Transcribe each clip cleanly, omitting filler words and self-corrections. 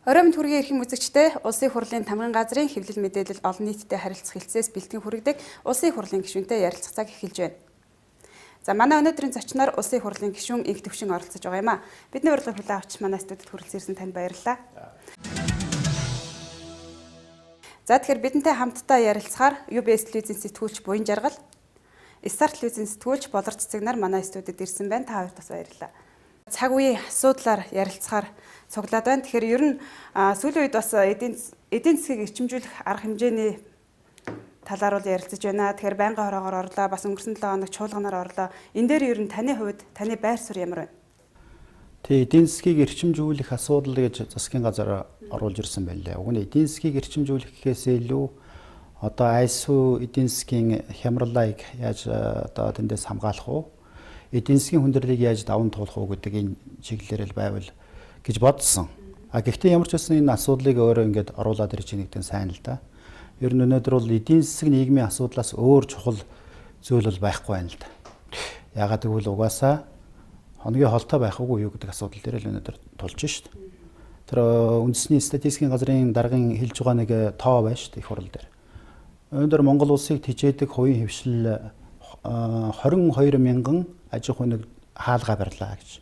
Оройн төргийн эрхэм үзэгчдээ Улсын хурлын тамгын газрын хэвлэл мэдээлэл олон нийтэд харилцах хэлцээс бэлтгэн хүргэдэг Улсын хурлын гишүүнтэй ярилцах цаг эхэлж байна. За манай өнөөдрийн зочноор Улсын хурлын гишүүн Инх Төвшин оролцож байгаа юм а. Бидний урилгыг хүлээн авч манай студид хүрэлцэн ирсэн танд баярлалаа. За тэгэхээр бидэнтэй хамтдаа ярилцахаар UBS телевизийн сэтгүүлч Буян Жаргал, Стар телевизийн сэтгүүлч Болор Цэцэг нар манай студид ирсэн байна. Та хоёрт бас баярлалаа. Цаг үеийн асуудлаар ярилцахаар цуглаад байна. Тэгэхээр ер нь сүүлийн үед бас эдийн засгийг эрчимжүүлэх арга хэмжээний талаар бол ярилцаж байна. Тэгэхээр байнгын хороогоор орлоо, бас өнгөрсөн 7 хоног чуулганаар орлоо. Энэ дээр ер нь таны хувьд таны байр суурь ямар байна? Тэгээ эдийн засгийг эрчимжүүлэх асуудал гэж засгийн газар оруулж ирсэн байлээ. Уг нь эдийн засгийг эрчимжүүлэх гэхээсээ илүү одоо айсуу эдийн засгийн хямралыг яаж одоо тэндээс хамгаалах уу? Эдийн засгийн хүндрэлийг яаж даван туулах уу гэдэг энэ чиглэлээр л байвал гэж бодсон. Гэхдээ ямар ч байсан энэ асуудлыг өөрөө ингээд оруулаад ирж байгаа нэгэн сайн л да. Ер нь өнөөдөр бол эдийн засаг нийгмийн асуудлаас өөр чухал зүйл бол байхгүй байна л да. Яагаад гэвэл угаасаа хоногийн холтой байх уу юу гэдэг асуудал дээр л өнөөдөр тулж шít. Тэр үндэсний статистикийн газрын даргын хэлж байгаа нэг тоо байна шít их хурал дээр. Өнөөдөр Монгол улсыг тижээдэг хувийн хэвшил 22 мянган аж ахуй нэг хаалга барьлаа гэж.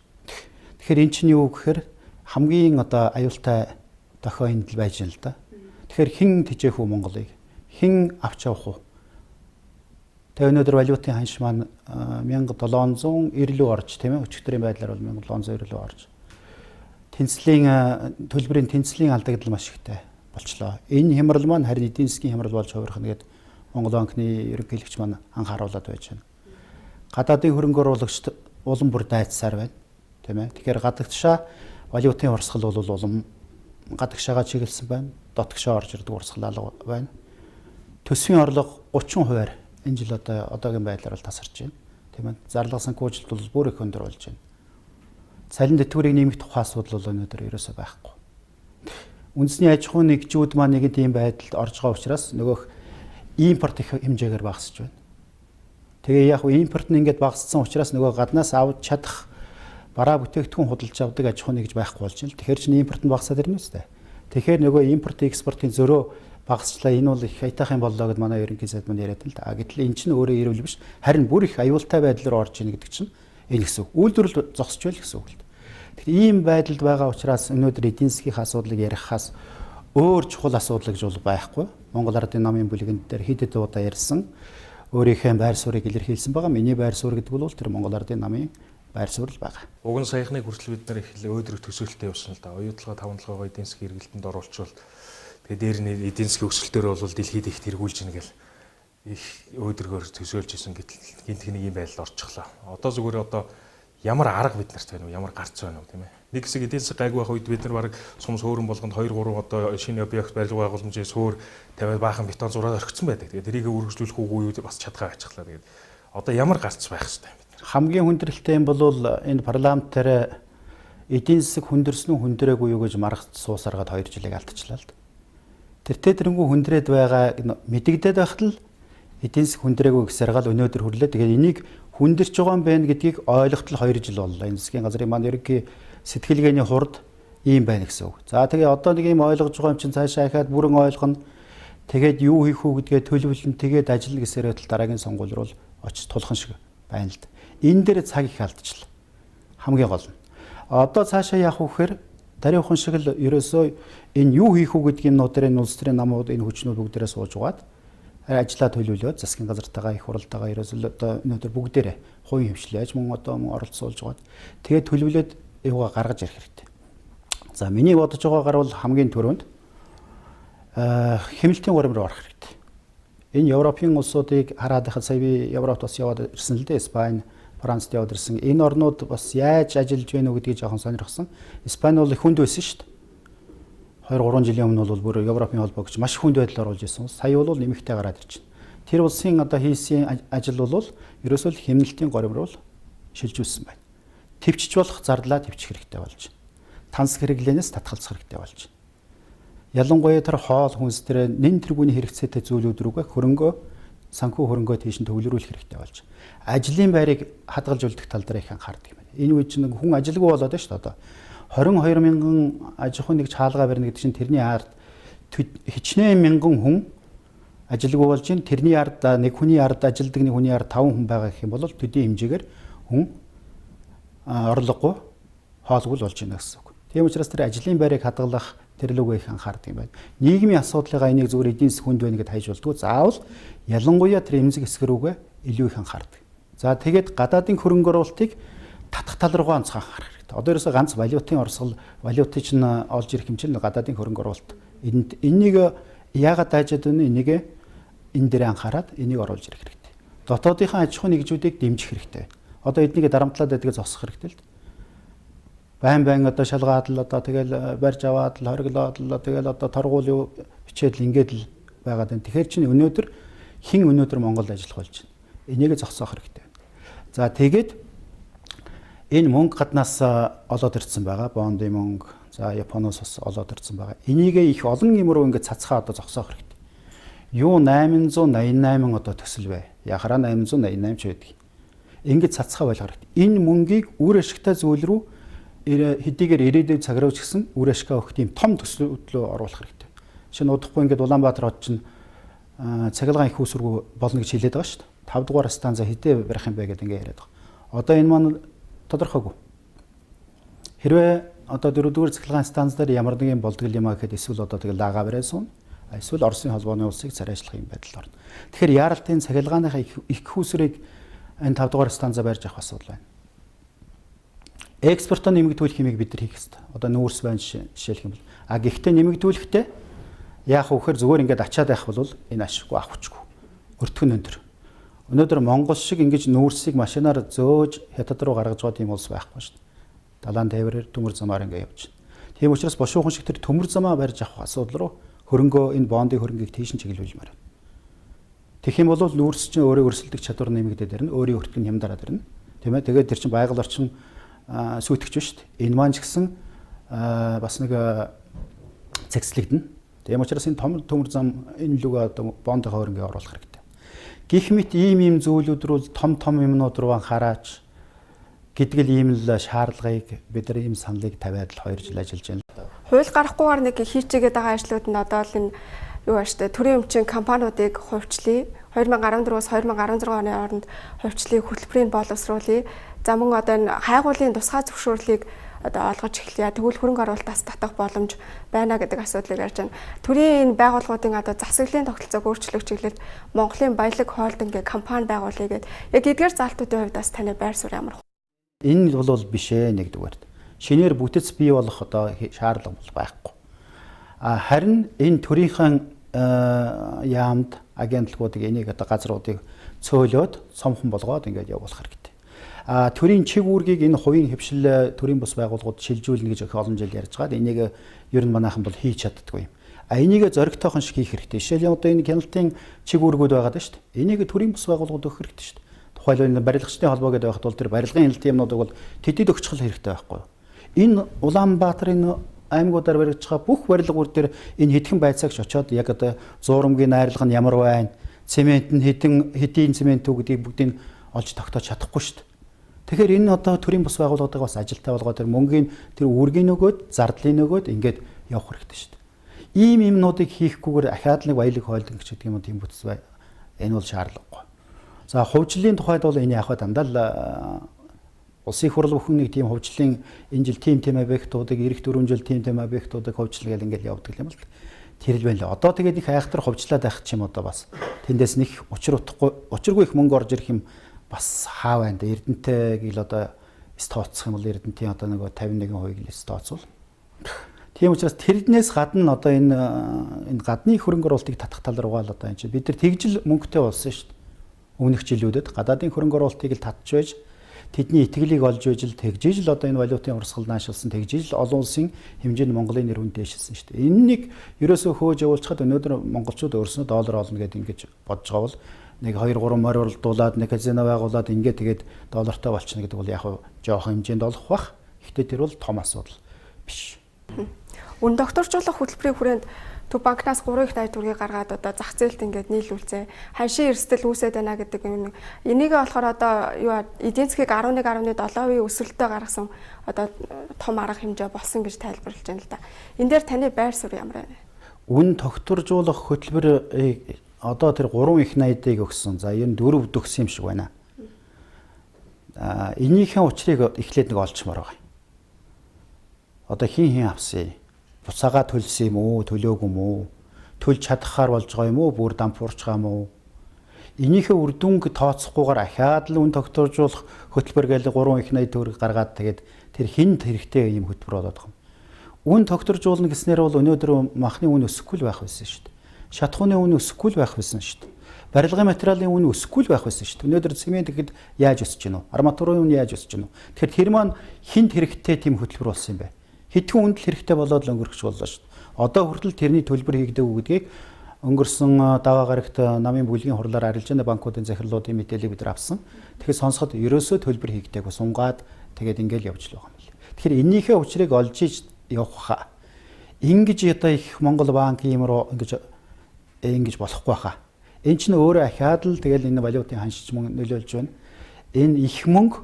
Тэгэхээр эн чинь юу гэхээр хамгийн одоо аюултай дохио энд л байж байна л да. Тэгэхээр хэн тижээх үү Монголыг? Хэн авч явах уу? Тэгээ өнөөдөр валютын ханш маань 1790 лөө орж тийм ээ өчигдрийн байдлаар бол 1790 лөө орж. Төлбөрийн тэнцлийн алдагдал маш ихтэй болчлоо. Энэ хямрал маань харин эдийн засгийн хямрал болж хувирах нэгэд Монгол банкны ерөнхийлөгч маань анхааруулад байж байна. Гадаадын хөрөнгө оруулагчид улам бүр дайцсаар байна. Тийм ээ. Тэгэхээр гадагшаа валютын урсгал бол улам гадагшаага чиглэсэн байна. Дотгошоо орж ирдэг урсгал алга байна. Төсвийн орлого 30% энэ жил одоогийн байдлаар бол тасарч байна. Тийм ээ. Зарлага санхүүжилт бол бүр их өндөр болж байна. Цалин тэтгэврийг нэмэх тухай асуудал бол өнөөдөр ерөөсөй байхгүй. Үндэсний аж ахуйн нэгжүүд маань нэг тийм байдалд орж байгаа учраас нөгөөх импорт их хэмжээгээр багасж байна. Тэгээ яг импорт нь ингээд багассан учраас нөгөө гаднаас авч чадах бараа бүтээгдэхүүн худалдаж авдаг аж ахуй нэгж байхгүй болж байна. Тэгэхээр чинь импорт нь багасаад ирнэ үстэй. Тэгэхээр нөгөө импорт экспортын зөрөө багасчлаа. Энэ бол их хайтаахан боллоо гэд манай ерөнхий сайд маань яриад л да. Гэтэл эн чинь өөрөө ирүүл биш. Харин бүр их аюултай байдлаар орж ийн гэдэг чинь энэ гэсэн үг. Үйлдвэрлэл зогсож байл гэсэн үг л. Тэгэхээр ийм байдалд байгаа учраас өнөөдөр эдийн засгийн асуудлыг ярихаас өөр чухал асуудал гэж бол байхгүй. Монгол Ардын намын бүлгэнд дээр хэд хэдэн удаа ярьсан. Өөрийнхөө байр суурийг илэрхийлсэн байгаа. Миний байр суурь гэдэг бол тэр Монгол Ардын намын байр суурь л байгаа. Уг нь саяхныг хүртэл бид нар их өөдрөг төсөөлтөй явсан л да. Оюутлага 5-7 эдийн засгийн эргэлтэнд оруулчвал тэгээ дээр нь эдийн засгийн өсөлтөөр бол дэлхийд их тэргүүлж ийн гэл их өөдрөгөөр төсөөлж исэн гэтэл гинтгний ийм байдалд орчихлоо. Одоо зүгээр ямар арга бид нарт байна уу? Ямар гарц байна уу тийм ээ? Нэг хэсэг эдийн засаг гайгүй байх үед бид нар баг сум суурин болгонд 2-3 одоо шинэ объект барилга байгууламжийн суур тавиад баахан бетон зураад орхисон байдаг. Тэгээ тэрийг үргэлжлүүлэх үгүй юу бас чадгаа ачглаа. Тэгээд одоо ямар гарц байх хэрэгтэй юм бэ? Хамгийн хүндрэлтэй юм бол энэ парламент дээр эдийн засаг хүндэрсэн үү хүндрээгүй юу гэж маргад суусаргаад 2 жилийг алдчихлаа л. Тэрнгүү хүндрээд байгаа мэдэгдээд байхад л эдийн засаг хүндрээгүй гэсээр гал өнөөдөр хүрлээ. Тэгээд энийг хүндэрч байгаа юм байна гэдгийг ойлгохтол 2 жил боллоо. Энэ засгийн газрын маань ерөнхий сэтгэлгээний хурд ийм байна гэсэн үг. За тэгээ одоо нэг юм ойлгож байгаа юм чинь цаашаа ахаад бүрэн ойлгоно. Тэгээд юу хийх үү гэдгээ төлөвлөн тэгээд ажиллана гэсээр байтал дараагийн сонгуул руу очиж тулхан шиг байна л да. Энэ дээр цаг их алдчихлаа. Хамгийн гол нь. Одоо цаашаа яах вэ гэхээр дарийнхан шиг л ерөөсөө энэ юу хийх үү гэдгийг нуударын улс төрийн намууд энэ хүчнүүд бүгдээрээ сууж угаад ажиллаа төлөвлөөд засгийн газартайгаа их хуралдаагаа ерөөсөө одоо өнөөдөр бүгдээрээ хувийн хвшлээж мөн оролцуулж угаад тэгээд төлөвлөөд юугаа гаргаж ирэх хэрэгтэй. За миний бодож байгаагаар бол хамгийн түрүүнд хэмнэлтийн гурим руу орох хэрэгтэй. Энэ Европын улсуудыг хараад байхад сая би Европт бас яваад ирсэн л дээ. Испани, Францд яваад ирсэн. Энэ орнууд бас яаж ажиллаж байна уу гэдгийг жоохон сонирхсан. Испани бол их хүнд байсан шүү дээ. 2-3 жилийн өмнө бол бүр Европын холбоогч маш хүнд байдлаар орж ирсэн. Сая бол нэмэгтэй гараад ирж байна. Тэр улсын одоо хийсэн ажил бол ерөөсөө л хэмнэлтийн гурим руу шилжүүлсэн байна. Төвчж болох зардлаа төвчих хэрэгтэй болж байна. Танс хэрэглэнээс татгалзах хэрэгтэй болж байна. Ялангуяа тэр хоол хүнс тэр нэн тэргүүний хэрэгцээтэй зүйлүүд рүүгээ хөрөнгөө санхүү хөрөнгөө тийш нь төвлөрүүлэх хэрэгтэй болж байна. Ажлын байрыг хадгалж үлдэх тал дээр их анхаардаг юм байна. Энэ үед чинь хүн ажилгүй болоод байна шүү дээ одоо. 22 мянган аж ахуйн нэг чаалга барина гэдэг чинь тэрний ард хичнээн мянган хүн ажилгүй болж байна. Тэрний ард нэг хүний ард ажилдаг нэг хүний ард 5 хүн байгаа гэх юм бол төдий хэмжээгээр хүн орлогогүй хоолгүй болж байна гэсэн үг. Тийм учраас тэр ажлын байрыг хадгалах тэр лүгөө их анхаардаг юм байна. Нийгмийн асуудлыг энийг зүгээр эдийн засгийн хүнд байна гэдээ хайж болдгоо. Заавал ялангуяа тэр эмзэг хэсэг рүүгээ илүү их анхаардаг. За тэгээд гадаадын хөрөнгө оруулалтыг татах тал руугаа онцгой анхаарах хэрэгтэй. Одоо ерөөсөө ганц валютын орсгол, валютын чинь олж ирэх хэмжээ гадаадын хөрөнгө оруулалт. Энийг яагаад таажаад байна? Энийг энэ дээр анхаарад энийг оруулж ирэх хэрэгтэй. Дотоодынхаа аж ахуйн нэгжүүдийг дэмжих хэрэгтэй. Одоо эднийг дарамтлаад байдгийг зогсох хэрэгтэй л. Байн одоо шалгаад л одоо тэгэл барьж аваад л хориглоод л тэгэл одоо торгуул бичээд л ингээд л байгаад байна. Тэгэхээр чинь өнөөдөр Монголд ажиллах болж байна. Энийг зогсоох хэрэгтэй. За тэгээд энэ мөнгө гаднаас олоод ирсэн байгаа. Бондын мөнгө, за Японоос бас олоод ирсэн байгаа. Энийг их олон юм руу ингээд цацхаа одоо зогсоох хэрэгтэй. Юу 888 одоо төсөл бай. Яхараа 888 ч байдаг. Ингээд цацхаа байлгах хэрэгтэй. Энэ мөнгийг үр ашигтай зүйл рүү хэдийгээр ирээдүйн цаг руу ч гэсэн үр ашигтай өгөх тийм том төслүүд рүү оруулах хэрэгтэй. Шинэ удахгүй ингээд Улаанбаатар хот чинь цахилгаан их усруу болно гэж хэлээд байгаа шүү дээ. 5 дугаар станца хэдий барих юм бэ гэдэг ингээд яриад байгаа. Одоо энэ маань тодорхойгүй. Хэрвээ одоо 4 дугаар цахилгаан станц дээр ямар нэгэн болдгол юм аа гэхэд эсвэл одоо тэгэл дагаа барай суун. Эсвэл Оросын холбооны улсыг царайшлах юм байдал орно. Тэгэхээр яаралтын цахилгааныхаа их усрыг энэ 5 дугаар станца барьж авах асуудал байна. Экспортоо нэмэгдүүлэх хэмээг бид нар хийх хэрэгтэй. Одоо нүүрс байна жишээлх юм бол. Гэхдээ нэмэгдүүлэхдээ яах вэ гэхээр зүгээр ингээд ачаад байх бол энэ ашиггүй авахчгүй. Өртгөн өндөр. Өнөөдөр Монгол шиг ингэж нүүрсийг машинаар зөөж хятад руу гаргаж байгаа тийм улс байхгүй шүү дээ. Далайн тээврээр төмөр замаар ингээд явж байна. Тийм учраас бошуухан шиг тэр төмөр замаа барьж авах асуудал руу хөрөнгөө энэ бондын хөрөнгийг тийш нь чиглүүлмээр байна. Тэгэх юм бол нүүрс чинь өөрөө өрсөлдөх чадвар нэмэгдээд ирнэ, өөрийн өртгөн хямдараад ирнэ. Тийм ээ. Тэгээд тэр чинь байгаль орчин сүйтгэж байна шүү дээ. Энэ маань ч гэсэн бас нэг цэгцлэгдэнэ. Тийм учраас энэ том төмөр зам энэ лүг одоо бондын хөрөнгөийг оруулах хэрэгтэй. Гэх мэт ийм зүйлүүд рүү том юмнууд руу анхаараач гэдэг л ийм л шаардлагыг бид нар ийм саналыг тавиад л 2 жил ажиллаж байна. Хууль гарахгүйгээр нэг хийчигээд байгаа ажлууд нь одоо л энэ юу ааштай төрийн өмчийн компаниудыг хувьчлая. 2014-өөс 2016 оны хооронд хувьчлалыг хөтөлбөрийг боловсруулъя. За мөн одоо энэ хайгуулын тусгай зөвшөөрлийг одоо олгож эхлэе. Тэгвэл хөрөнгө оруулалтаас татах боломж байна гэдэг асуудлыг ярьж байна. Төрийн энэ байгууллагуудын одоо засаглалын тогтолцоог өөрчлөх чиглэлд Монголын Баялаг Холдинг гэх компани байгуулъя гэдэг. Яг эдгээр залтуудын хувьд бас таны байр суурь ямар вэ? Энэ бол биш ээ нэгдүгээр. Шинээр бүтэц бий болох одоо шаардлага бол байхгүй. Харин энэ төрийнхээ яамд агентлагуудыг энийг одоо газруудыг цөөлөөд сомхон болгоод ингээд явуулах хэрэгтэй. Төрийн чиг үүргийг энэ хувийн хөвшил төрийн бус байгууллагууд шилжүүлнэ гэж их олон жил ярьж байгаа. Энийг ер нь манайхан бол хийж чаддаггүй юм. Энийг зоригтойхон шиг хийх хэрэгтэй. Жишээлбэл одоо энэ хяналтын чиг үүргүүд байгаа даа шүү дээ. Энийг төрийн бус байгууллагууд өгөх хэрэгтэй шүү дээ. Тухайлбал энэ барилгачдын холбоо гэдэг байхад бол тэр барилгын хяналтын юмнуудыг бол тэдэд өгчих хэрэгтэй байхгүй юу? Энэ Улаанбаатарын аймагуудаар баригдаж байгаа бүх барилгууд дээр энэ хэдхэн байцаагч очоод яг одоо зуурамгийн найрлага нь ямар байна, цемент нь хэдийн цемент үү гэдгийг бүгдийг олж тогтоож чадахгүй шүү дээ. Тэгэхээр энэ одоо төрийн бус байгууллагуудыг бас ажилтаа болгоод тэр мөнгөний тэр үүргийн нөгөөд, зардлын нөгөөд ингээд явах хэрэгтэй шүү дээ. Ийм юмнуудыг хийхгүйгээр ахаад нэг Баялаг Холдинг гэдэг юм уу тийм бүтц бай. Энэ бол шаардлагагүй. За хувьчлалын тухайд бол энэ яг дандаа л улсын хурал бүхэн нэг тийм хувьчлалын энэ жил тийм объектуудыг эх 4 жил тийм объектуудыг хувьчлал гэл ингээд явуулдаг юм бол тэр л байна л. Одоо тэгээд их айхтар хувьчлаад байх ч юм одоо бас тэндээс нэг учиргүй их мөнгө орж ирэх юм бас хаа байна да. Эрдэнэтэйг л одоо стооцох юм бол Эрдэнэтийн одоо нэг 51% л стооцвол. Тийм учраас тэрнээс гадна одоо энэ гадны хөрөнгө оруулалтыг татах тал руугаа л одоо энэ чинь бид нар тэгжил мөнгөтэй болсон шүү дээ. Өмнөх жилүүдэд гадаадын хөрөнгө оруулалтыг л татж байж тэдний итгэлийг олж байж л тэгжиж л одоо энэ валютын урсгал наашилсан тэгжиж л олон улсын хэмжээнд Монголын нэр хүн дээшилсэн шүү дээ. Энэнийг ерөөсөө хөөж явуулчихад өнөөдөр монголчууд өөрснөө доллар олно гэдээ ингэж бодож байгаа бол нэг 2-3 морь уралдуулаад нэг казино байгуулад ингээд тэгээд доллартай болчихно гэдэг бол яг жоохон хэмжээнд олох бах. Гэхдээ тэр бол том асуудал биш. Үн докторжуулах хөтөлбөрийн хүрээнд Төв банкнаас 3 их 80 төгрөгийг гаргаад одоо зах зээлд ингээд нийлүүлсэн. Ханшийн эрсдэл үүсээд байна гэдэг юм. Энийг болохоор одоо юу эдийн засгийг 11.7% өсөлтөд гаргасан одоо том арга хэмжээ болсон гэж тайлбарлаж байна л да. Энэ дээр таны байр суурь ямар байна? Үн тогтворжуулах хөтөлбөр одоо тэр 3 их 80-ыг өгсөн. За энэ 4 өгсөн юм шиг байна. Энийхэн учрыг эхлээд нэг олчмоор байгаа. Одоо хин авсан. Буцаага төлсөн юм уу, төлөөгүй юм уу? Төлж чадхаар болж байгаа юм уу, бүр дампуурч байгаа юм уу? Энийхээ үр дүнг тооцохгүйгээр ахаад л үн тогтворжуулах хөтөлбөр гээл 3 их 80 төгрөг гаргаад тэгээд тэр хинд хэрэгтэй юм хөтөлбөр болоод байгаа юм. Үн тогтворжуулна гэснээр бол өнөөдөр махны үн өсөхгүй л байх байсан шүү дээ. Шатхууны үн өсөхгүй л байх байсан шүү дээ. Барилгын материалын үн өсөхгүй л байх байсан шүү дээ. Өнөөдөр цемент гэхэд яаж өсөж гинэ үү? Арматурын үн яаж өсөж гинэ үү? Тэгэхээр тэр маань хинд хэрэгтэй тийм хөтөлбөр болсон юм бэ? Хэдхэн үнд л хэрэгтэй болоод л өнгөрч боллоо шүү дээ. Одоо хүртэл тэрний төлбөр хийгдэв гэдгийг өнгөрсөн даваа гарагт намын бүлгийн хурлаар арилжааны банкуудын захирлуудын мэдээллийг бид нар авсан. Тэгэхээр сонсоход ерөөсөө төлбөр хийгдэв сунгаад тэгээд ингээл явж л байгаа юм л. Тэгэхээр энийхээ учрыг олж иж явах хаа. Ингэж одоо их Монгол банк ийм руу ингэж болохгүй хаа. Энд чинь өөрөө ахаад л тэгэл энэ валютын ханшиж мөнгө нөлөөлж байна. Энэ их мөнгө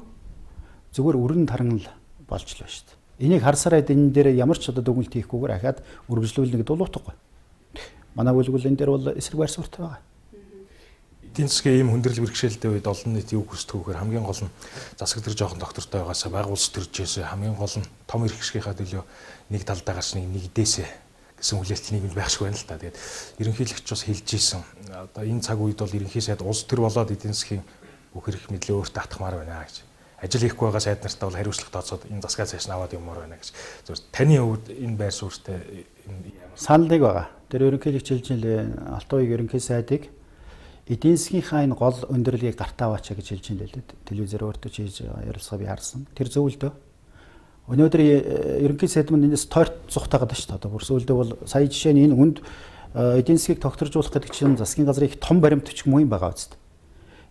зүгээр өрн таран л болж л байна шүү дээ. Энийг харсараа энэ дээр ямар ч одоо дүгнэлт хийхгүйгээр ахаад үргэлжлүүлнэ гэдэг бол утгагүй. Манай бүлгүүл энэ дээр бол эсрэг байр суурьтай байгаа. Эдийн засгийн ийм хүндрэл бэрхшээлтэй үед олон нийт юу хүсдэггүйгээр хамгийн гол нь засаг тэр жоохон доктортой байгаасаа байгуулс төржээс хамгийн гол нь том эрхшгийнхаа төлөө нэг талдаа гарч нэг дээсээ гэсэн хүлээлт нийгэмд байхшгүй байна л та. Тэгээд ерөнхийлөгч бас хэлж ийсэн. Одоо энэ цаг үед бол ерөнхий сайд улс төр болоод эдийн засгийн бүх эрх мэдлээ өөртөө татахмаар байна гэж. Ажил хийхгүй байгаа сайд нартаа бол хариуцлага тооцоод энэ засгаа цааш нь аваад явмаар байна гэж. Зөвхөн таны хувьд энэ байр суурьтай саналыг байгаа. Тэр ерөнхийлөгч хэлж нэлээ Алт уугийн ерөнхий сайдыг эдийн засгийнхаа энэ гол өндөрлөгийг гартаа аваачаа гэж хэлж нэлээ. Телевизээр өөртөө хийж ярилцлага би харсан. Тэр зөв л дөө. Өнөөдөр ерөнхий сайд мань энэс тойрт зүхтаагаад байна шүү дээ. Одоо бүр сүүлдээ бол сая жишээ нь энэ үнд эдийн засгийг тогтворжуулах гэдэг чинь засгийн газрын их том баримт өчг муу юм байгаа үст.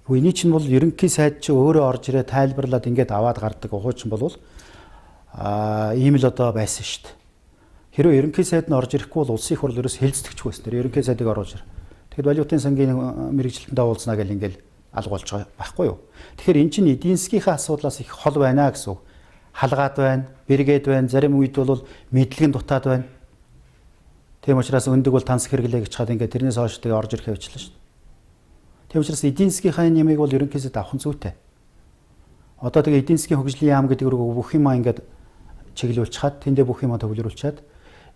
Эний чинь бол ерөнхий сайд чи өөрөө орж ирээ тайлбарлаад ингээд аваад гардаг ухуучин болвол ийм л одоо байсан шүү дээ. Хэрвээ ерөнхий сайд нь орж ирэхгүй бол улсын их хурл ерөөс хэлцдэгч байсан. Тэр ерөнхий сайдыг оруулж ир. Тэгэхэд валютын сангийн мэрэгжилтэнд уулзнаа гэл ингээл алга болж байгаа байхгүй юу? Тэгэхээр эн чинь эдийн засгийнхаа асуудлаас их хол байна гэсэн үг. Халгаад байна, бэргээд байна, зарим үед бол мэдлэгэн дутаад байна. Тийм учраас өндөг бол танс хэрэглээ гэж хаад ингээд тэрнээс хойш тэгээ орж ирэх явчлаа шүү дээ. Тийм учраас эдийн засгийнхаа ямыг бол ерөнхийдөө авах нь зүйтэй. Одоо тэгээ эдийн засгийн хөгжлийн яам гэдэг рүү бүх юмаа ингээд чиглүүлж хаад тэндээ бүх юмаа төвлөрүүлчихэд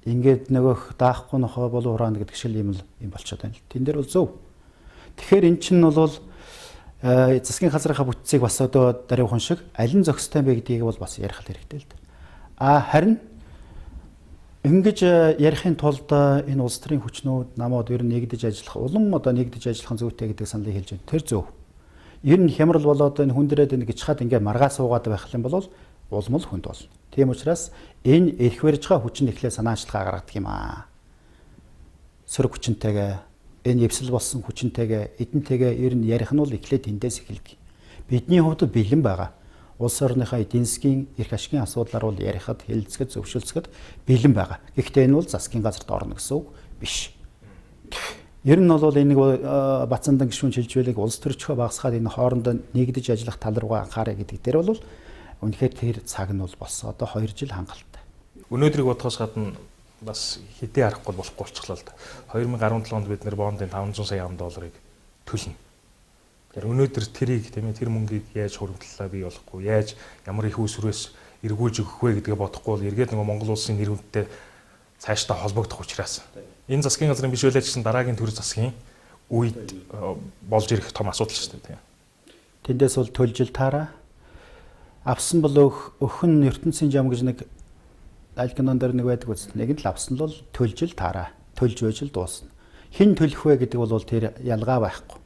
ингээд нөгөөх даахгүй нохоо болов хураана гэдэг шиг юм болчиход байна. Тэн дээр бол зөв. Тэгэхээр эн чинь бол засгийн газрынхаа бүтцийг бас одоо даруйхан шиг аль нь зохистой бэ гэдгийг бол бас ярих хэрэгтэй л дээ. Харин ингэж ярихын тулд энэ улс төрийн хүчнүүд намууд ер нь нэгдэж ажиллах, улам одоо нэгдэж ажиллах нь зүйтэй гэдэг саналыг хэлж байна. Тэр зөв. Ер нь хямрал болоод энэ хүндрээд энэ гэж хаад ингээ маргаа суугаад байх юм бол улам л хүнд болно. Тийм учраас энэ эрх барьж байгаа хүчин эхлээ санаачлагаа гаргадаг юм аа. Сөрөг хүчинтэйгээ энэ эвсэл болсон хүчинтэйгээ эдэнтэйгээ ер нь ярих нь бол эхлээд эндээс эхэлдэг. Бидний хувьд бэлэн байгаа. Улс орныхаа эдийн засгийн эрх ашигын асуудлаар бол ярихад, хэлэлцэхэд, зөвшөөрөлцөхөд бэлэн байгаа. Гэхдээ энэ бол засгийн газарт орно гэсэн үг биш. Ер нь бол энийг Бацандан гишүүн шилжүүлэг улс төрчхөө багасгаад энэ хоорондоо нэгдэж ажиллах тал руугаа анхаарай гэдэг дээр бол үнэхээр тэр цаг нь бол болсон. Одоо 2 жил хангалттай. Өнөөдрийг бодохоос гадна бас хэдий арахгүй болохгүй болчихлоо л да. 2017 онд бид нэр бондын 500 сая $5 төлнө. Тэгэхээр өнөөдөр тэрийг тийм ээ тэр мөнгийг яаж хуримтлалаа бий болохгүй, яаж ямар их усрээс эргүүлж өгөх вэ гэдгээ бодохгүй бол эргээд нөгөө Монгол улсын нэр хүндтэй цаашдаа холбогдох учраас энэ засгийн газрын биш байлаа гэсэн дараагийн төр засгийн үед болж ирэх том асуудал шүү дээ. Тэндээс бол төлжил таараа авсан бол өхөн ертөнцийн жам гэж нэг аль кинон дээр нэг байдаг үст. Нэг нь л авсан бол төлжил таараа. Төлж байж л дуусна. Хэн төлөх вэ гэдэг бол тэр ялгаа байхгүй.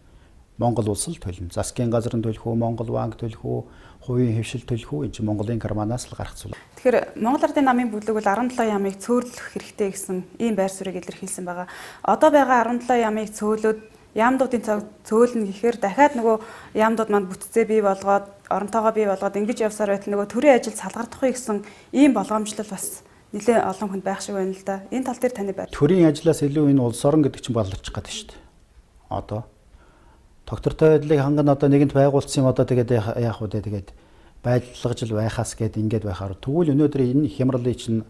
Монгол улс л төлнө. Засгийн газрын төлөх үү, Монгол банк төлөх үү, хувийн хэвшил төлөх үү, энэ чинь Монголын карманаас л гарах зүйл. Тэгэхээр Монгол Ардын намын бүлэг бол 17 ямыг цөөрлөх хэрэгтэй гэсэн ийм байр суурийг илэрхийлсэн байгаа. Одоо байгаа 17 ямыг цөөлөд яамдуудын цаг цөөлнө гэхээр дахиад нөгөө яамдууд манд бүтцээ бий болгоод, оронтойгоо бий болгоод ингэж явсаар байтал нөгөө төрийн ажил салгардахгүй гэсэн ийм болгоомжлол бас нэлээд олон хүнд байх шиг байна л да. Энэ тал дээр таны байр. Төрийн ажлаас илүү энэ улс орон гэдэг чинь баларчих гэдэг шүү дээ. Одоо доктортой байдлыг хангана одоо нэгэнт байгуулсан юм одоо тэгээд яах вэ тэгээд байдлага жил байхаас гээд ингээд байхаар тэгвэл өнөөдөр энэ хямралыг чинь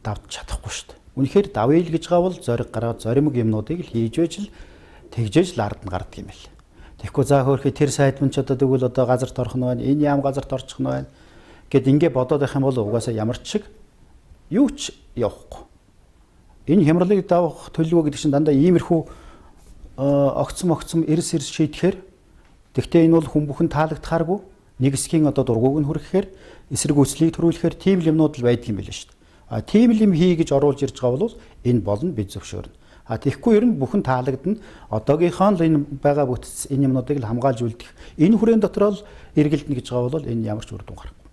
давж чадахгүй шүү дээ. Үнэхээр давъя л гэж гавал зориг гаргаад зоримог юмнуудыг л хийж байж л тэгжээж л ард нь гардаг юм л. Тэгэхгүй за хөөрхий тэр сайд мөн ч одоо тэгвэл одоо газарт орох нь байна. Энэ яам газарт орчих нь байна. Гэт ингээ бодоод байх юм бол угаасаа ямар ч шиг юу ч явахгүй. Энэ хямралыг давах төлөвөө гэдэг чинь дандаа иймэрхүү огцом эрс шийдэхээр тэгтээ энэ бол хүн бүхэн таалагдахааргүй нэг хэсгийн одоо дургууг нь хүргэхээр эсрэг үйлчлэлийг төрүүлэхээр тийм л юмнууд л байдаг юм байл шүү дээ. А тийм л юм хий гэж оруулж ирж байгаа бол энэ болно бид зөвшөөрнө. А тэгэхгүй ер нь бүхэн таалагдана. Одоогийнхоо л энэ байгаа бүтц энэ юмнуудыг л хамгаалж үлдэх. Энэ хүрээнд дотор л эргэлдэнэ гэж байгаа бол энэ ямар ч үр дүн гарахгүй.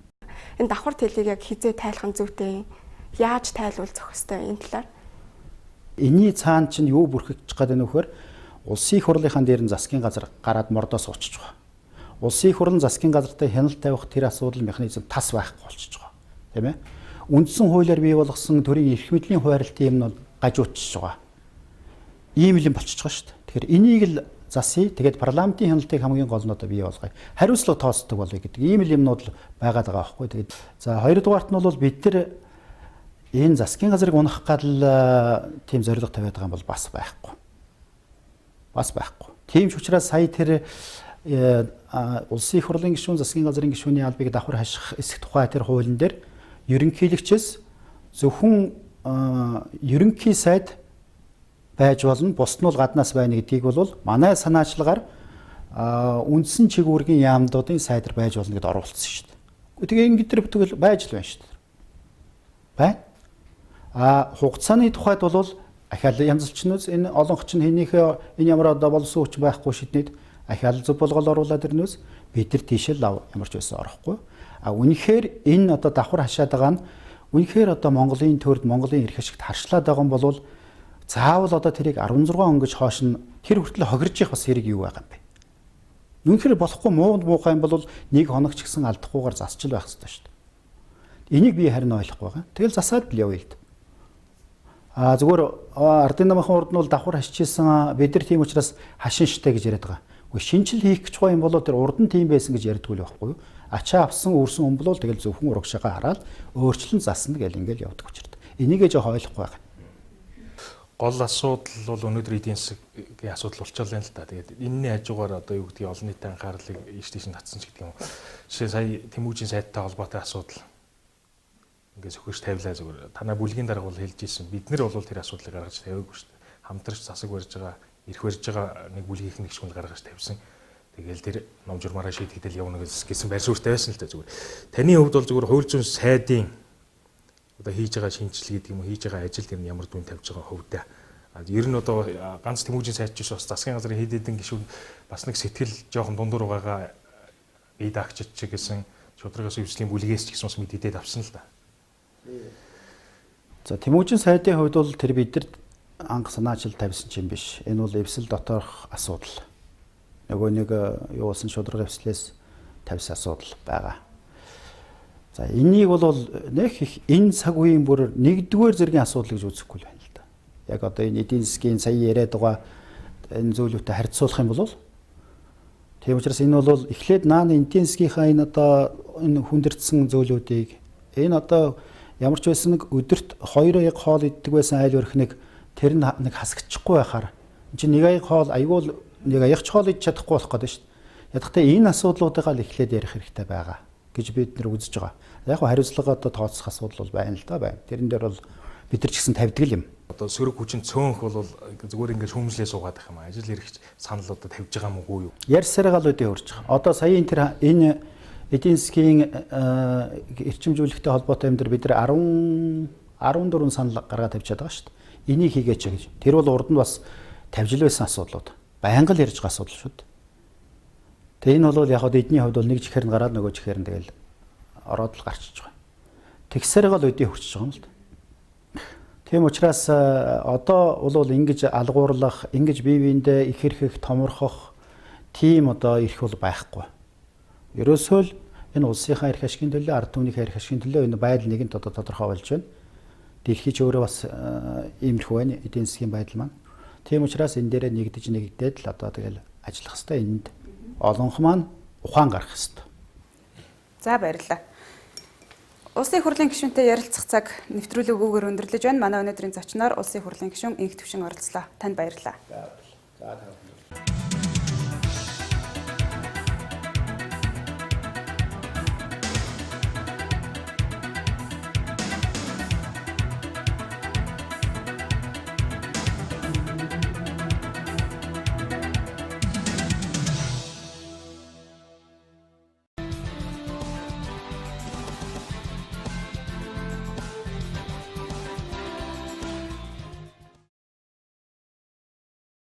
Энэ давхар тэлийг яг хизээ тайлах нь зүйтэй. Яаж тайлбал зохистой энэ талаар? Энийний цаана чинь юу бүрхэж байгаа вэ нөхөр? Улсын их хурлынхаа дээр нь засгийн газар гараад мордоо суучж байгаа. Улсын их хурлын засгийн газартай хяналт тавих тэр асуудал механизм тас байхгүй болчихж байгаа. Тийм ээ? Үндсэн хуулиар бий болгосон төрийн эрх мэдлийн хуваарлтын юм нь гажуучж байгаа. Ийм л юм болчихж байгаа шүү дээ. Тэгэхээр энийг л засъя. Тэгээд парламентын хяналтыг хамгийн гол нь одоо бий болгоё. Хариуцлага тооцдог болъё гэдэг ийм л юмнууд л байгаад байгаа байхгүй. Тэгээд за хоёрдугаарт нь бол бид тэр энэ засгийн газрыг унах гал тийм зорилго тавиад байгаа юм бол бас байхгүй. Бас байхгүй. Тийм ч учраас сая тэр улсын их хурлын гишүүн засгийн газрын гишүүний албыг давхар хаших эсэх тухай тэр хуулийн дээр ерөнхийлөгчөөс зөвхөн ерөнхий сайд байж болно, бус нь бол гаднаас байна гэдгийг бол манай санаачлагаар үндсэн чигүүргийн яамдуудын сайдар байж болно гэдээ оруулсан шүү дээ. Тэгээ ингэ тэр бүтгэл байж л байна шүү дээ. Бай. Хугацааны тухайд бол ахаал янзлчнөөс энэ олонх чинь хэнийхээ энэ ямар одоо болсон хүч байхгүй шиднэд ахаал зөв болгол оруулаад ирнөөс бид нар тийшээ лав ямар ч байсан орохгүй. Үнэхээр энэ одоо давхар хашаад байгаа нь үнэхээр одоо Монголын төрд Монголын эрх ашигт харшлаад байгаа юм бол заавал одоо тэрийг 16 он гэж хоош нь тэр хүртэл хохирж явах бас хэрэг юу байгаа юм бэ? Үнэхээр болохгүй муухай юм бол нэг хоног ч гэсэн алдахгүйгээр засчил байх хэрэгтэй шүү дээ. Энийг би харин ойлгохгүй байгаа. Тэгэл засаад л явъя л дээ. Зүгээр ардын намынхан урд нь бол давхар хашижсэн бид нар тийм учраас хашин штэ гэж яриад байгаа. Гэхдээ шинжил хийх гэж байгаа юм бол тэр урд нь тийм байсан гэж ярьдгүй л байхгүй юу? Ачаа авсан өөрсөн хүн бол тэгэл зөвхөн урагшаага хараад өөрчлөн засна гэл ингээл явдаг учраас. Энийгээ жоо ойлгохгүй байгаа. Гол асуудал бол өнөөдөр эдийн засгийн асуудал болчихлоо юм л та. Тэгээд энэний хажуугаар одоо юу гэдгийг олон нийтийн анхаарлыг ийш тийш нь татсан ч гэдэг юм уу. Жишээ сая Тэмүүжийн сайттай холбоотой асуудал ингээд зөвхөж тавилаа зүгээр. Танай бүлгийн дарга бол хэлж ийсэн. Бид нар бол тэр асуудлыг гаргаж тавиагүй шүү дээ. Хамтарч засаг барьж байгаа, эрх барьж байгаа нэг бүлгийнх нь гишүүнд гаргаж тавьсан. Тэгээл тэр ном журмаараа шийдэгдэл явна гэсэн байр суурьтай байсан л та зүгээр. Таны хувьд бол зүгээр хууль зүйн сайдын одоо хийж байгаа шинжилгээ гэдэг юм уу, хийж байгаа ажил тэр нь ямар дүн тавьж байгаа хувьдаа. Ер нь одоо ганц Тэмүүжийн сайд ч бас засгийн газрын хэд хэдэн гишүүн бас нэг сэтгэл жоохон дундуур байгаа бие даагчид ч гэсэн шударгаас өвслийн бүлгээс ч гэсэн бас мэдээд авсан л да. За Тэмүүжийн сайдын хувьд бол тэр бидэрт анх санаачил тавьсан ч юм биш. Энэ бол эвсэл доторх асуудал. Нөгөө нэг юу болсон шударга эвслээс тавьсан асуудал байгаа. За энийг бол нэх их энэ цаг үеийн бүр нэгдүгээр зэргийн асуудал гэж үзэхгүй л байна л да. Яг одоо энэ эдийн засгийн сая яриад байгаа энэ зүйлүүтэй харьцуулах юм бол тийм учраас энэ бол эхлээд наан эдийн засгийнхаа энэ одоо энэ хүндэрсэн зүйлүүдийг энэ одоо ямар ч байсан нэг өдөрт 2 аяг хоол иддэг байсан айл өрхнэг тэр нь нэг хасагдчихгүй байхаар энэ чинь нэг аяг хоол аюул нэг аягч хоол идэж чадахгүй болох гэдэг шүү дээ. Ядахтай энэ асуудлуудыгаа л эхлээд ярих хэрэгтэй байгаа гэж бид нэр үзэж байгаа. Яг нь хариуцлага одоо тооцох асуудал бол байна л да байна. Тэрэн дээр бол бид нар ч гэсэн тавьдаг юм. Одоо сөрөг хүчин цөөнх бол зүгээр ингээд шүүмжлээ суугаад байх юм. Ажил хэрэгч санал одоо тавьж байгаа юм уу юу? Ярьсараа л үдээ хурж байгаа. Одоо сая энэ эдийн засгийн эрчимжүүлэхтэй холбоотой юм дээр бид нар 14 санал гаргаад тавьчихад байгаа шүү дээ. Энийг хийгээч гэж. Тэр бол урд нь бас тавьж л байсан асуудлууд. Байнга л ярьж байгаа асуудал шүү дээ. Тэгээ энэ бол яг эдний хувьд бол нэг чихээр нь гараад нөгөө чихээр нь тэгэл ороод л гарчиж байгаа. Тэгсэрэг л үдээ хурцж байгаа юм л да. Тийм учраас одоо бол ингэж алгуурлах, ингэж бие биендээ их хэрхэх, томорхох тийм одоо эрх бол байхгүй. Ерөөсөө л энэ улсынхаа эрх ашигын төлөө, ард түмнийхээ эрх ашигын төлөө энэ байдал нэгэнт одоо тодорхой болж байна. Дэлхий ч өөрөө бас иймэрхүү байна эдийн засгийн байдал маань. Тийм учраас энэ дээр нэгдээд л одоо тэгэл ажиллах хэрэгтэй. Энд олонх маань ухаан гарах хэрэгтэй. За баярлалаа. Улсын их хурлын гишүүнтэй ярилцах цаг нэвтрүүлэг өгөөгөр өндөрлөж байна. Манай өнөөдрийн зочноор улсын их хурлын гишүүн Инх Төвшин оролцлоо. Танд баярлалаа. За баярлалаа.